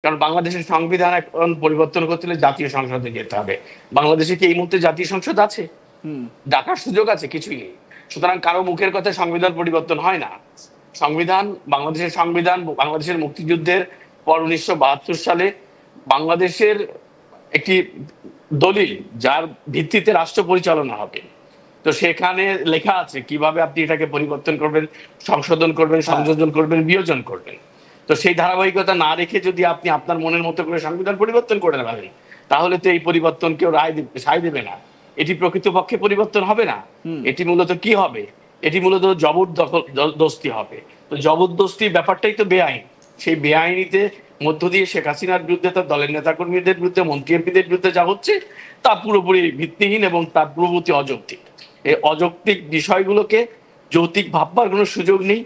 কারণ বাংলাদেশের সংবিধান এখন পরিবর্তন করতে হলে জাতীয় সংসদে যেতে হবে। বাংলাদেশে কি এই মুহূর্তে জাতীয় সংসদ আছে? ডাকার সুযোগ আছে? কিছুই নেই। সুতরাং কারো মুখের কথা সংবিধান পরিবর্তন হয় না। সংবিধান, বাংলাদেশের সংবিধান, বাংলাদেশের মুক্তিযুদ্ধের পর 1972 সালে বাংলাদেশের একটি দলিল, যার ভিত্তিতে রাষ্ট্র পরিচালনা হবে। তো সেখানে লেখা আছে কিভাবে আপনি এটাকে পরিবর্তন করবেন, সংশোধন করবেন, সংযোজন করবেন, বিয়োজন করবেন। তো সেই ধারাবাহিকতা না রেখে যদি আপনি আপনার মনের মতো করে সংবিধান পরিবর্তন করে নেবেন, তাহলে তো এই পরিবর্তন কেউ সায় দেবে না। এটি প্রকৃতপক্ষে পরিবর্তন হবে না। এটি মূলত কি হবে? এটি মূলত জবরদস্তি হবে। তো জবরদস্তি ব্যাপারটাই তো বেআইন। সেই বেআইনিতে মধ্য দিয়ে শেখ হাসিনার বিরুদ্ধে, তার দলের নেতাকর্মীদের বিরুদ্ধে, মন্ত্রী এমপিদের বিরুদ্ধে যা হচ্ছে তা পুরোপুরি ভিত্তিহীন এবং তার পূর্ববর্তী অযৌক্তিক। এই অযৌক্তিক বিষয়গুলোকে যৌক্তিক ভাববার কোনো সুযোগ নেই।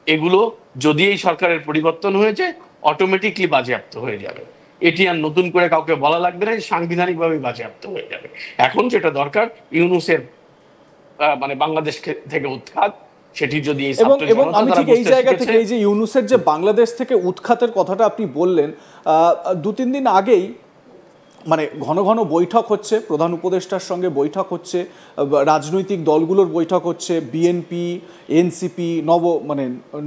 এগুলো যদি এই সরকারের পরিবর্তন হয়ে যায়, অটোমেটিকলি বাজেয়াপ্ত হয়ে যাবে। এটি আর নতুন করে কাউকে বলা লাগবে না, সাংবিধানিকভাবে বাজেয়াপ্ত হয়ে যাবে। এখন যেটা দরকার, ইউনূসের মানে বাংলাদেশ থেকে উৎখাত, সেটি যদি এবং আমি ঠিক এই জায়গা থেকে, এই যে ইউনূসের যে বাংলাদেশ থেকে উৎখাতের কথাটা আপনি বললেন, 2-3 দিন আগেই মানে ঘন ঘন বৈঠক হচ্ছে, প্রধান উপদেষ্টার সঙ্গে বৈঠক হচ্ছে, রাজনৈতিক দলগুলোর বৈঠক হচ্ছে, বিএনপি, এনসিপি,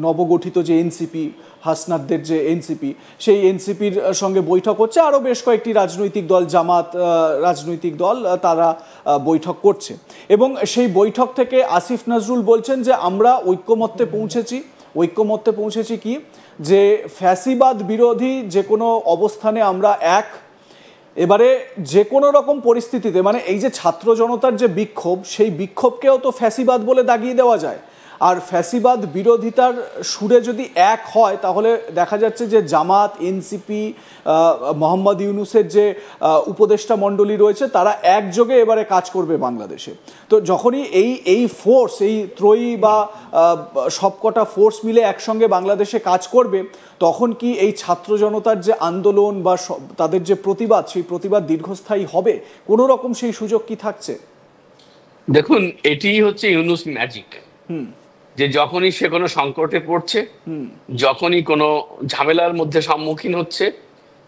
নবগঠিত যে এনসিপি, হাসনাতদের যে এনসিপি, সেই এনসিপির সঙ্গে বৈঠক হচ্ছে, আরও বেশ কয়েকটি রাজনৈতিক দল, জামাত রাজনৈতিক দল, তারা বৈঠক করছে। এবং সেই বৈঠক থেকে আসিফ নজরুল বলছেন যে আমরা ঐক্যমত্যে পৌঁছেছি কি, যে ফ্যাসিবাদ বিরোধী যে কোনো অবস্থানে আমরা এক, এবারে যে কোনো রকম পরিস্থিতিতে, মানে এই যে ছাত্র জনতার যে বিক্ষোভ, সেই বিক্ষোভকেও তো ফ্যাসিবাদ বলে দাগিয়ে দেওয়া যায়। আর ফ্যাসিবাদ বিরোধিতার সুরে যদি এক হয়, তাহলে দেখা যাচ্ছে যে জামাত, এনসিপি, মোহাম্মদ ইউনূসের যে উপদেষ্টা মণ্ডলী রয়েছে, তারা একযোগে এবারে কাজ করবে বাংলাদেশে। তো যখনই এই ফোর্স, এই ত্রয়ী বা সবকটা ফোর্স মিলে একসঙ্গে বাংলাদেশে কাজ করবে, তখন কি এই ছাত্র জনতার যে আন্দোলন বা তাদের যে প্রতিবাদ, সেই প্রতিবাদ দীর্ঘস্থায়ী হবে? কোনো রকম সেই সুযোগ কি থাকছে? দেখুন, এটি হচ্ছে ইউনূস ম্যাজিক, যে যখনই সে কোনো সংকটে পড়ছে, যখনই কোনো ঝামেলার মধ্যে সম্মুখীন হচ্ছে,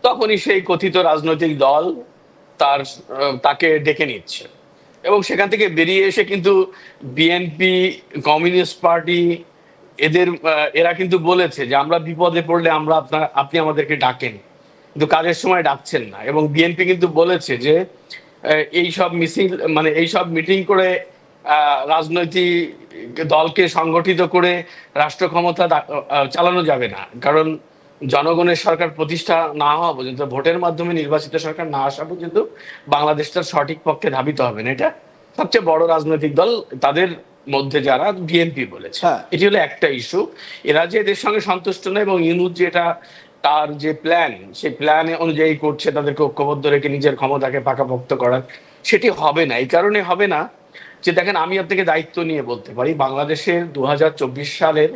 তখনই সেই কথিত রাজনৈতিক দল তাকে ডেকে নিচ্ছে। এবং সেখান থেকে বেরিয়ে এসে কিন্তু বিএনপি, কমিউনিস্ট পার্টি, এরা কিন্তু বলেছে যে আমরা বিপদে পড়লে আপনি আমাদেরকে ডাকেন, কিন্তু কাজের সময় ডাকছেন না। এবং বিএনপি কিন্তু বলেছে যে এইসব এইসব মিটিং করে রাজনৈতিক দলকে সংগঠিত করে রাষ্ট্র ক্ষমতা চালানো যাবে না। কারণ জনগণের সরকার প্রতিষ্ঠা না হওয়া পর্যন্ত, ভোটের মাধ্যমে নির্বাচিত সরকার না আসা পর্যন্ত বাংলাদেশটার সঠিক পক্ষে ধাবিত হবে না। এটা সবচেয়ে বড় রাজনৈতিক দল, তাদের মধ্যে যারা, বিএনপি বলেছে। এটি হলো একটা ইস্যু। এরা যে এদের সঙ্গে সন্তুষ্ট না, এবং ইউনূস যেটা তার যে প্ল্যান, সেই প্ল্যান অনুযায়ী করছে, তাদেরকে ঐক্যবদ্ধ রেখে নিজের ক্ষমতাকে পাকাপোক্ত করার, সেটি হবে না। এই কারণে হবে না যে, দেখেন, আমি আপনাকে দায়িত্ব নিয়ে বলতে পারি, বাংলাদেশের 2024 সালের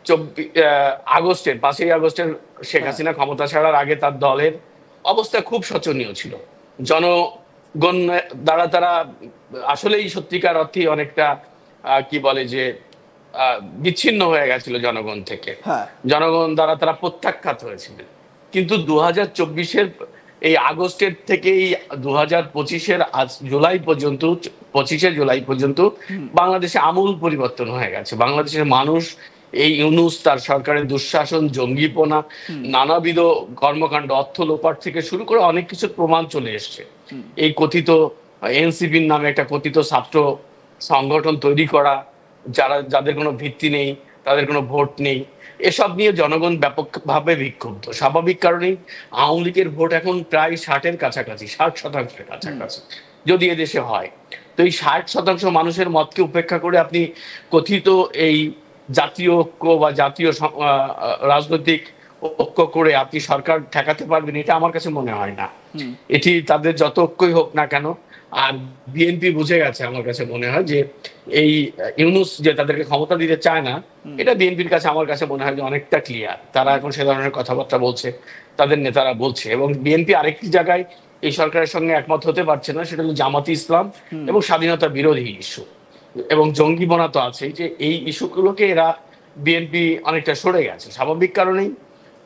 5ই আগস্টের শেখ হাসিনা ক্ষমতা ছাড়ার আগে তার দলের অবস্থা খুব শোচনীয় ছিল। জনগণ দ্বারা তারা আসলেই সত্যিকার অর্থে অনেকটা কি বলে যে বিচ্ছিন্ন হয়ে গেছিল জনগণ থেকে। জনগণ দ্বারা তারা প্রত্যাখ্যাত হয়েছিল। কিন্তু 2024-এর এই আগস্টের থেকে 2025-এর জুলাই পর্যন্ত, 25শে জুলাই পর্যন্ত বাংলাদেশে আমূল পরিবর্তন হয়ে গেছে। বাংলাদেশের মানুষ এই ইউনূস, তার সরকারের দুঃশাসন, জঙ্গিপনা, নানাবিধ কর্মকাণ্ড, অর্থ লোপাট থেকে শুরু করে অনেক কিছুর প্রমাণ চলে এসছে। এই কথিত এনসিপির নামে একটা কথিত ছাত্র সংগঠন তৈরি করা, যাদের কোনো ভিত্তি নেই, তাদের কোনো ভোট নেই, এসব নিয়ে জনগণ ব্যাপকভাবে বিক্ষুব্ধ। স্বাভাবিক কারণেই আওয়ামী লীগের ভোট এখন প্রায় 60-এর কাছাকাছি, 60% কাছাকাছি যদি এদেশে হয়। তো এই 60% মানুষের মতকে উপেক্ষা করে আপনি কথিত এই জাতীয় ঐক্য বা জাতীয় রাজনৈতিক ঐক্য করে আপনি সরকার ঠেকাতে পারবেন, এটা আমার কাছে মনে হয় না। এটি তাদের যত ঐক্যই হোক না কেন। আর বিএনপি বুঝে গেছে, আমার কাছে মনে হয়, যে এই ইউনূস যে তাদেরকে ক্ষমতা দিতে চায় না, এটা বিএনপির কাছে, আমার কাছে মনে হয় যে অনেকটা ক্লিয়ার। তারা এখন সে ধরনের কথাবার্তা বলছে, তাদের নেতারা বলছে। এবং বিএনপি আরেকটি জায়গায় এই সরকারের সঙ্গে একমত হতে পারছে না, সেটা হলো জামাতি ইসলাম এবং স্বাধীনতা বিরোধী ইস্যু এবং জঙ্গিপনা তো আছে। যে এই ইস্যুগুলোকে এরা, বিএনপি অনেকটা সরে গেছে স্বাভাবিক কারণেই।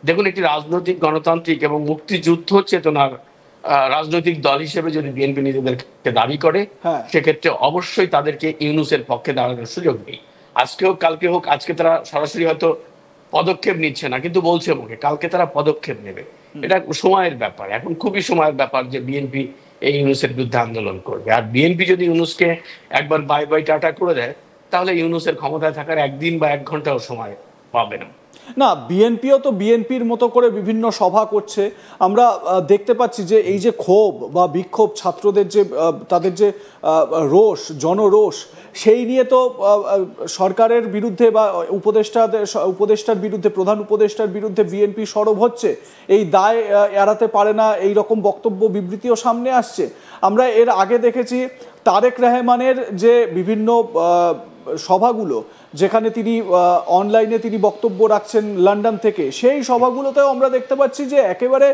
দেখুন, একটি রাজনৈতিক গণতান্ত্রিক এবং মুক্তিযুদ্ধ চেতনার রাজনৈতিক দল হিসেবে যদি বিএনপি নিজেদেরকে দাবি করে, হ্যাঁ, সেক্ষেত্রে অবশ্যই তাদেরকে ইউনূসের পক্ষে দাঁড়ানোর সুযোগ নেই। আজকে হোক কালকে হোক, আজকে তারা সরাসরি হয়তো পদক্ষেপ নিচ্ছে না, কিন্তু বলছে মুখে, কালকে তারা পদক্ষেপ নেবে। এটা সময়ের ব্যাপার, এখন খুবই সময়ের ব্যাপার যে বিএনপি এই ইউনূসের বিরুদ্ধে আন্দোলন করবে। আর বিএনপি যদি ইউনূসকে একবার বাই বাই টাটা করে দেয়, তাহলে ইউনূসের ক্ষমতায় থাকার একদিন বা 1 ঘন্টাও সময় পাবে না। না, বিএনপিও তো বিএনপির মতো করে বিভিন্ন সভা করছে। আমরা দেখতে পাচ্ছি যে এই যে ক্ষোভ বা বিক্ষোভ, ছাত্রদের যে তাদের যে রোষ, জনরোষ, সেই নিয়ে তো সরকারের বিরুদ্ধে বা উপদেষ্টার বিরুদ্ধে, প্রধান উপদেষ্টার বিরুদ্ধে বিএনপি সরব হচ্ছে। এই দায় এড়াতে পারে না, এই রকম বক্তব্য, বিবৃতিও সামনে আসছে। আমরা এর আগে দেখেছি তারেক রহমানের যে বিভিন্ন সভাগুলো, যেখানে তিনি অনলাইনে তিনি বক্তব্য রাখছেন লন্ডন থেকে, সেই সভাগুলোতেও আমরা দেখতে পাচ্ছি যে একেবারে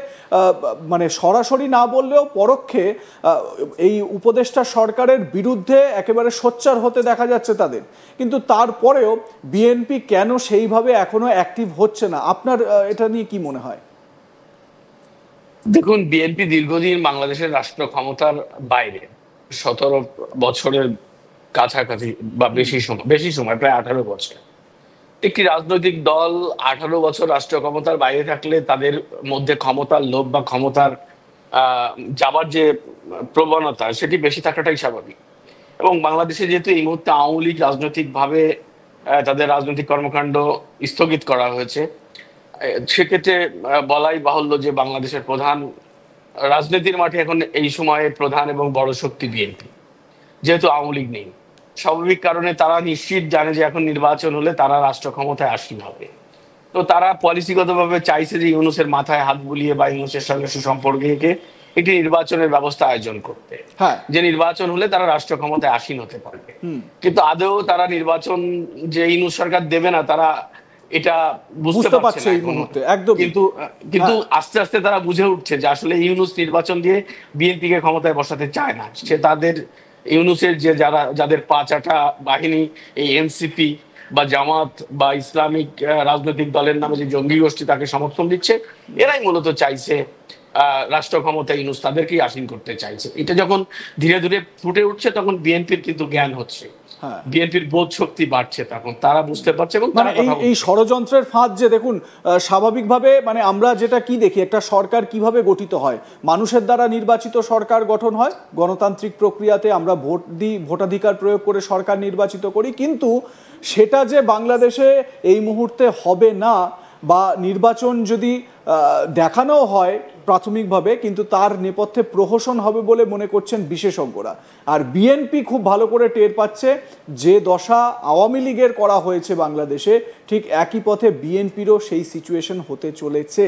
মানে সরাসরি না বললেও পরোক্ষে এই উপদেষ্টা সরকারের বিরুদ্ধে একেবারে সোচ্চার হতে দেখা যাচ্ছে তাদের। কিন্তু তারপরেও বিএনপি কেন সেইভাবে এখনো অ্যাক্টিভ হচ্ছে না? আপনার এটা নিয়ে কি মনে হয়? দেখুন, বিএনপি দীর্ঘদিন বাংলাদেশের রাষ্ট্র ক্ষমতার বাইরে, 17 বছরের কাছাকাছি বা বেশি সময়, প্রায় 18 বছর। একটি রাজনৈতিক দল 18 বছর রাষ্ট্র ক্ষমতার বাইরে থাকলে তাদের মধ্যে ক্ষমতার লোভ বা ক্ষমতার যাবার যে প্রবণতা, সেটি বেশি থাকাটাই স্বাভাবিক। এবং বাংলাদেশে যেহেতু এই মুহূর্তে আওয়ামী লীগ রাজনৈতিকভাবে তাদের রাজনৈতিক কর্মকাণ্ড স্থগিত করা হয়েছে, সেক্ষেত্রে বলাই বাহুল্য যে বাংলাদেশের প্রধান রাজনীতির মাঠে এখন এই সময়ে প্রধান এবং বড় শক্তি বিএনপি, যেহেতু আওয়ামী লীগ নেই। স্বাভাবিক কারণে তারা নিশ্চিত জানে যে এখন নির্বাচন হলে তারা রাষ্ট্র ক্ষমতায় আসীন হবে। তো তারা পলিসিগতভাবে চাইছে যে ইউনূসের মাথায় হাত বুলিয়ে বা ইউনূসের সঙ্গে সুসম্পর্ক রেখে একটি নির্বাচনের ব্যবস্থা আয়োজন করতে, হ্যাঁ, যে নির্বাচন হলে তারা রাষ্ট্র ক্ষমতায় আসীন হতে পারবে। কিন্তু আদৌ তারা নির্বাচন যে ইউনূস সরকার দেবে না, তারা এটা বুঝতে পারছে না এই মুহূর্তে একদম। কিন্তু কিন্তু আস্তে আস্তে তারা বুঝে উঠছে যে আসলে ইউনূস নির্বাচন দিয়ে বিএনপি কে ক্ষমতায় বসাতে চায় না। সে তাদের ইউনূসের যে যাদের পাঁচাটা বাহিনী, এই এনসিপি বা জামাত বা ইসলামিক রাজনৈতিক দলের নামে যে জঙ্গি গোষ্ঠী তাকে সমর্থন দিচ্ছে, এরাই মূলত চাইছে রাষ্ট্র ক্ষমতায় ইউনূস তাদেরকেই আসীন করতে চাইছে। এটা যখন ধীরে ধীরে ফুটে উঠছে, তখন বিএনপির কিন্তু জ্ঞান হচ্ছে, বিএনপির বোধ শক্তি বাড়ছে, তখন তারা বুঝতে পারছে। এবং মানে এই ষড়যন্ত্রের ফাঁদ যে দেখুন, স্বাভাবিকভাবে মানে আমরা যেটা কি দেখি, একটা সরকার কিভাবে গঠিত হয়, মানুষের দ্বারা নির্বাচিত সরকার গঠন হয়, গণতান্ত্রিক প্রক্রিয়াতে আমরা ভোট দিই, ভোটাধিকার প্রয়োগ করে সরকার নির্বাচিত করি। কিন্তু সেটা যে বাংলাদেশে এই মুহূর্তে হবে না, বা নির্বাচন যদি দেখানো হয় প্রাথমিকভাবে, কিন্তু তার নেপথ্যে প্রহসন হবে বলে মনে করছেন বিশেষজ্ঞরা। আর বিএনপি খুব ভালো করে টের পাচ্ছে যে দশা আওয়ামী লীগের করা হয়েছে বাংলাদেশে, ঠিক একই পথে বিএনপিরও সেই সিচুয়েশন হতে চলেছে।